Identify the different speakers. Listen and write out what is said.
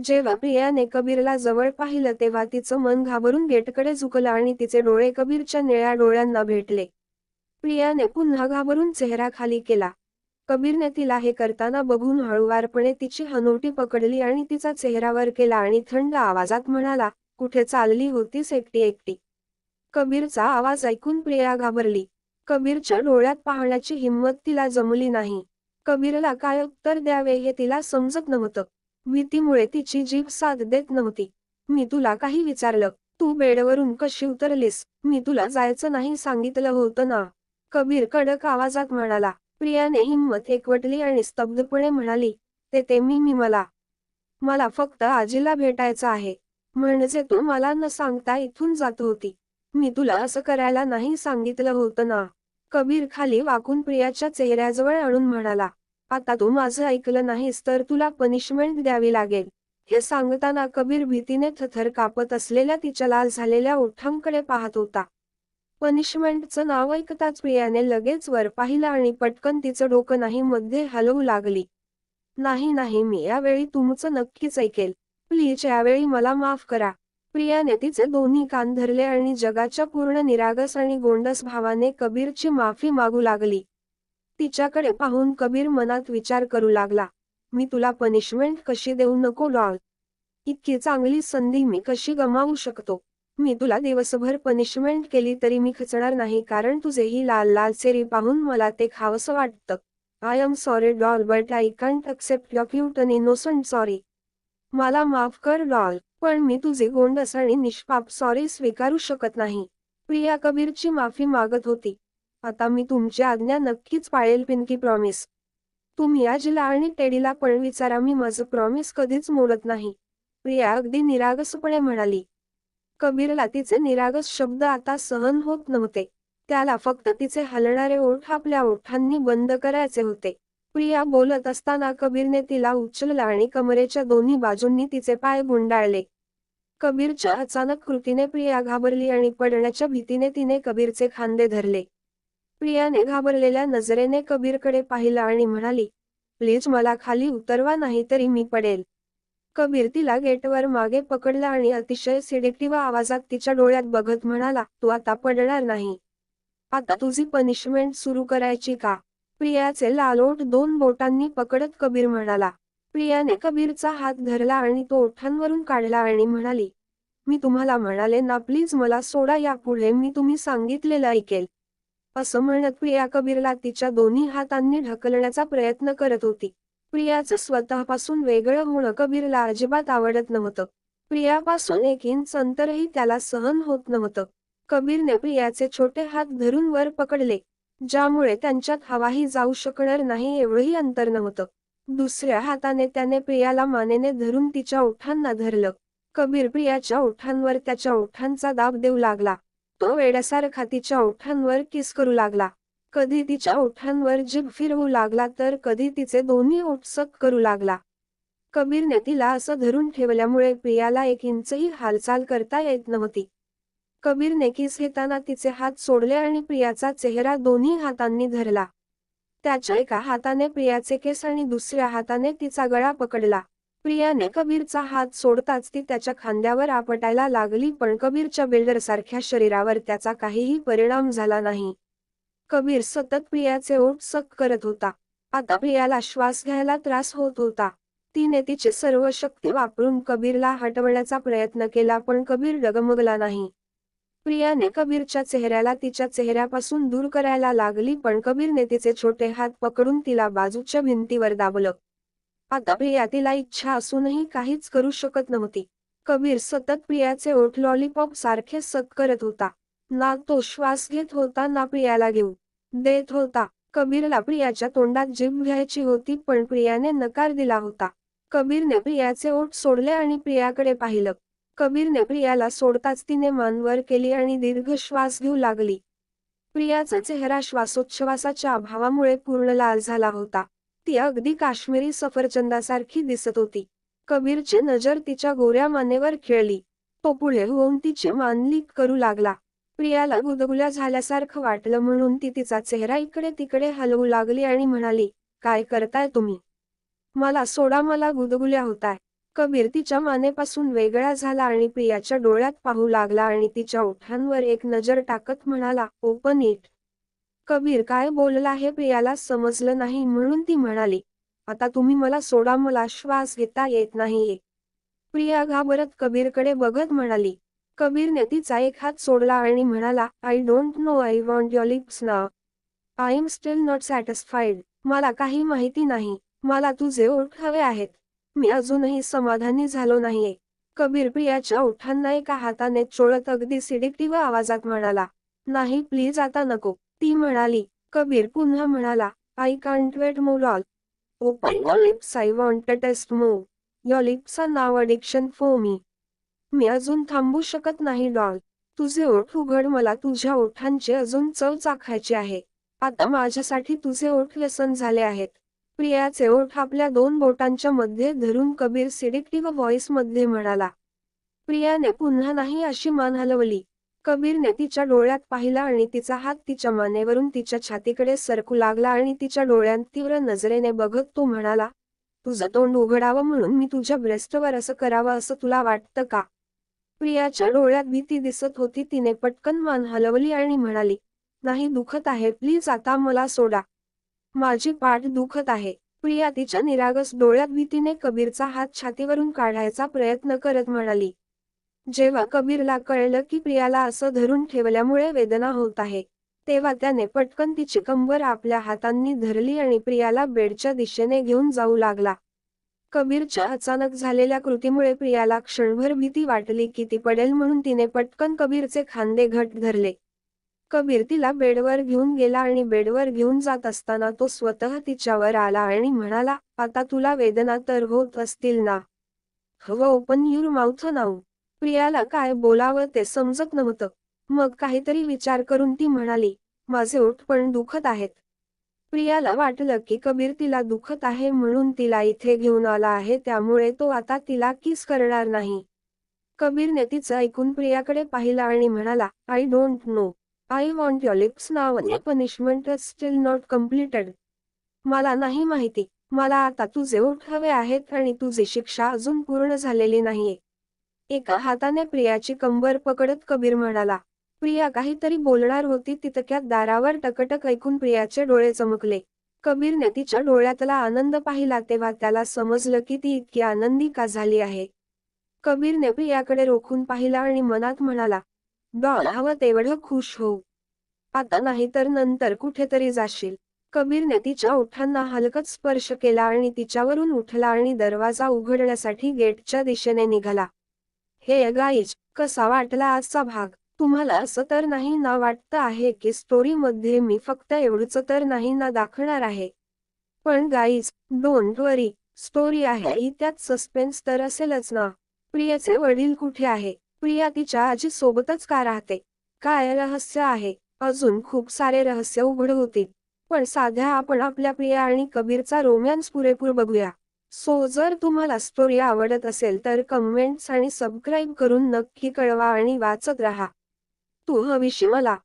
Speaker 1: जेव्हा प्रियाने कबीरला जवळ पाहिलं तेव्हा तिचं मन घाबरून गेटकडे झुकलं आणि तिचे डोळे कबीरच्या निळ्या डोळ्यांना भेटले. प्रियाने पुन्हा घाबरून चेहरा खाली केला. कबीरने तिला हे करताना बघून हळुवारपणे तिची हनोटी पकडली आणि तिचा चेहरावर केला आणि थंड आवाजात म्हणाला, "कुठे चालली होतीस एकटी एकटी?" कबीरचा आवाज ऐकून प्रिया घाबरली. कबीरच्या डोळ्यात पाहण्याची हिंमत तिला जमली नाही. कबीरला काय उत्तर द्यावे हे तिला समजत नव्हतं. भीतीमुळे तिची जीभ साथ देत नव्हती. "मी तुला काही विचारलं? तू बेडवरून कशी उतरलीस? मी तुला जायचं नाही सांगितलं होतं ना?" कबीर कडक आवाजात म्हणाला. प्रियाने हिंमत एकवटली आणि स्तब्धपणे म्हणाली, "ते मी मला मला फक्त आजीला भेटायचं आहे." "म्हणजे तू मला न सांगता इथून जात होती? मी तुला असं करायला नाही सांगितलं होतं ना?" कबीर खाली वाकून प्रियाच्या चेहऱ्याजवळ आणून म्हणाला, "आता तू माझं ऐकलं नाहीस तर तुला पनिशमेंट द्यावी लागेल." हे सांगताना कबीर भीतीने थरथर कापत असलेल्या तिच्या लाल झालेल्या ओठांकडे पाहत होता. पनिशमेंटचं नाव ऐकताच प्रियाने लगेच वर पाहिलं आणि पटकन तिचं डोकं नाही मध्ये हलवू लागली. "नाही नाही, मी यावेळी तुमचं नक्कीच ऐकेल. प्लीज यावेळी मला माफ करा." प्रियाने तिचे दोन्ही कान धरले आणि जगाच्या पूर्ण निरागस आणि गोंडस भावाने कबीरची माफी मागू लागली. तिच्याकडे पाहून कबीर मनात विचार करू लागला, "मी तुला पनिशमेंट कशी देऊ नको डॉल? इतकी चांगली संधी मी कशी गमावू शकतो? मी तुला दिवसभर पनिशमेंट केली तरी मी खचणार नाही कारण तुझे ही लाल लाल चेहरे पाहून मला ते खावंसं वाटतं. I am sorry doll but I can't accept your cute and innocent sorry." "मला माफ कर डॉल, पण मी तुझे गोंडस आणि निष्पाप सॉरी स्वीकारू शकत नाही." प्रिया कबीरची माफी मागत होती. "आता मी तुमची आज्ञा नक्कीच पाळेल पिंकी प्रॉमिस." "तुम्ही आजीला आणि टेडीला पण विचारा, मी माझं प्रॉमिस कधीच मोडत नाही." प्रिया अगदी निरागसपणे म्हणाली. कबीरला तिचे निरागस शब्द आता सहन होत नव्हते. त्याला फक्त तिचे हलणारे ओठ आपल्या ओठांनी बंद करायचे होते. प्रिया बोलत असताना कबीरने तिला उचललं आणि कमरेच्या दोन्ही बाजूंनी तिचे पाय गुंडाळले. कबीरच्या अचानक कृतीने प्रिया घाबरली आणि पडण्याच्या भीतीने तिने कबीरचे खांदे धरले. प्रियाने घाबरलेल्या नजरेने कबीरकडे पाहिलं आणि म्हणाली, "प्लीज मला खाली उतरवा नाहीतरी मी पडेल." कबीर तिला गेटवर मागे पकडला आणि अतिशय सिडेक्टिव्ह आवाजात तिच्या डोळ्यात बघत म्हणाला, "तू आता पडणार नाही. आता तुझी पनिशमेंट सुरू करायची का?" प्रियाचे लाल ओठ दोन बोटांनी पकडत कबीर म्हणाला. प्रियाने कबीरचा हात धरला आणि तो ओठांवरून काढला आणि म्हणाली, "मी तुम्हाला म्हणाले ना, प्लीज मला सोडा, यापुढे मी तुम्ही सांगितलेलं ऐकेल." असं म्हणत प्रिया कबीरला तिच्या दोन्ही हातांनी ढकलण्याचा प्रयत्न करत होती. प्रियाचं स्वतःपासून वेगळं होणं कबीरला अजिबात आवडत नव्हतं. प्रियापासून एक इंच अंतरही त्याला सहन होत नव्हतं. कबीरने प्रियाचे छोटे हात धरून वर पकडले, ज्यामुळे त्यांच्यात हवाही जाऊ शकणार नाही एवढंही अंतर नव्हतं. दुसऱ्या हाताने त्याने प्रियाला मानेने धरून तिच्या ओठांना धरलं. कबीर प्रियाच्या ओठांवर त्याच्या ओठांचा दाब देऊ लागला. तो वेड्यासारखा तिच्या ओठांवर किस करू लागला. कधी तिच्या ओठांवर जीभ फिरवू लागला तर कधी तिचे दोन्ही ओठ सक करू लागला. कबीरने तिला असं धरून ठेवल्यामुळे प्रियाला एक इंचही हालचाल करता येत नव्हती. कबीरने किस घेताना तिचे हात सोडले आणि प्रियाचा चेहरा दोन्ही हातांनी धरला. त्याच्या एका हाताने प्रियाचे केस आणि दुसऱ्या हाताने तिचा गळा पकडला. प्रियाने कबीरचा हात सोडताच ती त्याच्या खांद्यावर आपटायला लागली, पण कबीरच्या बिल्डरसारख्या शरीरावर त्याचा काहीही परिणाम झाला नाही. कबीर सतत प्रियाचे ओठ सक करत होता. आता प्रियाला श्वास घ्यायला त्रास होत होता. तिने तिची सर्व शक्ती वापरून कबीरला हटवण्याचा प्रयत्न केला, पण कबीर डगमगला नाही. प्रियाने कबीरच्या चेहऱ्याला तिच्या चेहऱ्यापासून दूर करायला लागली, पण कबीरने तिचे छोटे हात पकडून तिला बाजूच्या भिंतीवर दाबलं. आता प्रिया तिला इच्छा असूनही काहीच करू शकत नव्हती. कबीर सतत प्रियाचे ओठ लॉलीपॉप सारखे सक करत होता. ना तो श्वास घेत होता ना प्रियाला घेऊ देत होता. कबीरला प्रियाच्या तोंडात जीभ घ्यायची होती, पण प्रियाने नकार दिला होता. कबीरने प्रियाचे ओठ सोडले आणि प्रियाकडे पाहिलं. कबीरने प्रियाला सोडताच तिने मान वर केली आणि दीर्घ श्वास घेऊ लागली. प्रियाचा चेहरा श्वासोच्छवासाच्या अभावामुळे पूर्ण लाल झाला होता. ती अगदी काश्मीरी सफरचंदासारखी दिसत होती. कबीरची नजर तिच्या गोऱ्या मानेवर खेळली. तो पुढे होऊन तिची मान लिक करू लागला. प्रियाला गुदगुल्या झाल्यासारखं वाटलं म्हणून ती तिचा चेहरा इकडे तिकडे हलवू लागली आणि म्हणाली, "काय करताय तुम्ही? मला सोडा, मला गुदगुल्या होताय." कबीर तिच्या मानेपासून वेगळा झाला आणि प्रियाच्या डोळ्यात पाहू लागला आणि तिच्या ओठांवर एक नजर टाकत म्हणाला, ओपन इट. कबीर काय बोलला हे प्रियाला समजलं नाही म्हणून ती म्हणाली, आता तुम्ही मला सोडा, मला श्वास घेता येत नाहीये. प्रिया घाबरत कबीरकडे बघत म्हणाली. कबीरने तिचा एक हात सोडला आणि म्हणाला, I don't know, I want your lips now. I am still not satisfied. मला काही माहिती नाही. मला तुझे ओठ हवे आहेत. मी अजूनही समाधानी झालो नाहीये. कबीर प्रियाच्या ओठांना एका हाताने चोळत अगदी सिडिक्टिव्ह आवाजात म्हणाला, नाही प्लीज आता नको. ती म्हणाली. कबीर पुन्हा म्हणाला, I can't wait more all. Open your lips, I want to taste more. Your lips are now addiction for me. मी अजून थांबू शकत नाही डॉल. तुझे ओठ उघड, मला तुझ्या ओठांची अजून चव चाखायची आहे. आता माझ्यासाठी तुझे ओठ व्यसन झाले आहेत. प्रियाचे ओठ आपल्या दोन बोटांच्या मध्ये धरून कबीर सिडिक्टिव्ह व्हॉइस मध्ये म्हणाला. प्रियाने पुन्हा नाही अशी मान हलवली. कबीरने तिच्या डोळ्यात पाहिलं आणि तिचा हात तिच्या मानेवरून तिच्या छातीकडे सरकू लागला आणि तिच्या डोळ्यांत तीव्र नजरेने बघत तो म्हणाला, तुझं तोंड उघडावं म्हणून मी तुझ्या ब्रेस्टवर असं करावं असं तुला वाटतं का? प्रियाच्या डोळ्यात भीती दिसत होती. तिने पटकन मान हलवली आणि म्हणाली, नाही दुखत आहे, प्लीज आता मला सोडा. माझी पाठ दुखत आहे. प्रिया तिच्या निरागस डोळ्यात भीतीने कबीरचा हात छातीवरून काढायचा प्रयत्न करत म्हणाली. जेव्हा कबीरला कळलं की प्रियाला असं धरून ठेवल्यामुळे वेदना होत आहे, तेव्हा त्याने पटकन तिची कंबर आपल्या हातांनी धरली आणि प्रियाला बेडच्या दिशेने घेऊन जाऊ लागला. कबीरच्या अचानक झालेल्या कृतीमुळे प्रियाला क्षणभर भीती वाटली की ती पडेल म्हणून तिने पटकन कबीरचे खांदे घट्ट धरले. कबीर तिला बेडवर घेऊन गेला आणि बेडवर घेऊन जात असताना तो स्वतः तिच्यावर आला आणि म्हणाला, आता तुला वेदना तर होत असतील ना? हवं ओपन युअर माउथ नाऊ. प्रियाला काय बोलावं ते समजत नव्हतं. मग काहीतरी विचार करून ती म्हणाली, माझे ओठ पण दुखत आहेत. प्रियाला वाटलं की कबीर तिला दुखत आहे म्हणून तिला इथे घेऊन आला आहे, त्यामुळे तो आता तिला किस करणार नाही. कबीरने तिचं ऐकून प्रियाकडे पाहिलं आणि म्हणाला, I don't know. I want your lips now. Punishment is still not completed. मला नाही माहिती. मला आता तुझे ओठ हवे आहेत आणि तुझी शिक्षा अजून पूर्ण झालेली नाहीये. एका हाताने प्रियाची कंबर पकडत कबीर म्हणाला. प्रिया काहीतरी बोलणार होती तितक्यात दारावर टकटक ऐकून प्रियाचे डोळे चमकले. कबीरने तिच्या डोळ्यातला आनंद पाहिला तेव्हा त्याला समजलं की ती इतकी आनंदी का झाली आहे. कबीरने प्रियाकडे रोखून पाहिलं आणि मनात म्हणाला, डॉल हवं तेवढं खुश होऊ. आता नाही तर नंतर कुठेतरी जाशील. कबीरने तिच्या ओठांना हलकत स्पर्श केला आणि तिच्यावरून उठला आणि दरवाजा उघडण्यासाठी गेटच्या दिशेने निघाला. हे गाईज, कसा वाटला आजचा भाग? तुम्हाला असं तर नाही ना वाटतं आहे की स्टोरीमध्ये मी फक्त एवढंच तर नाही ना दाखवणार आहे? पण गाईज, डोंट वरी, स्टोरी आहे त्यात सस्पेन्स तर असेलच ना. प्रियाचे वडील कुठे आहे? प्रिया तिच्या आजी सोबतच का राहते? काय रहस्य आहे? अजून खूप सारे रहस्य उघड होतील. पण साध्या आपण आपल्या प्रिया आणि कबीरचा रोमॅन्स पुरेपूर बघूया. सो जर तुम्हाला स्टोरी आवडत असेल तर कमेंट्स आणि सबस्क्राईब करून नक्की कळवा आणि वाचत राहा. तू हवीशी मला.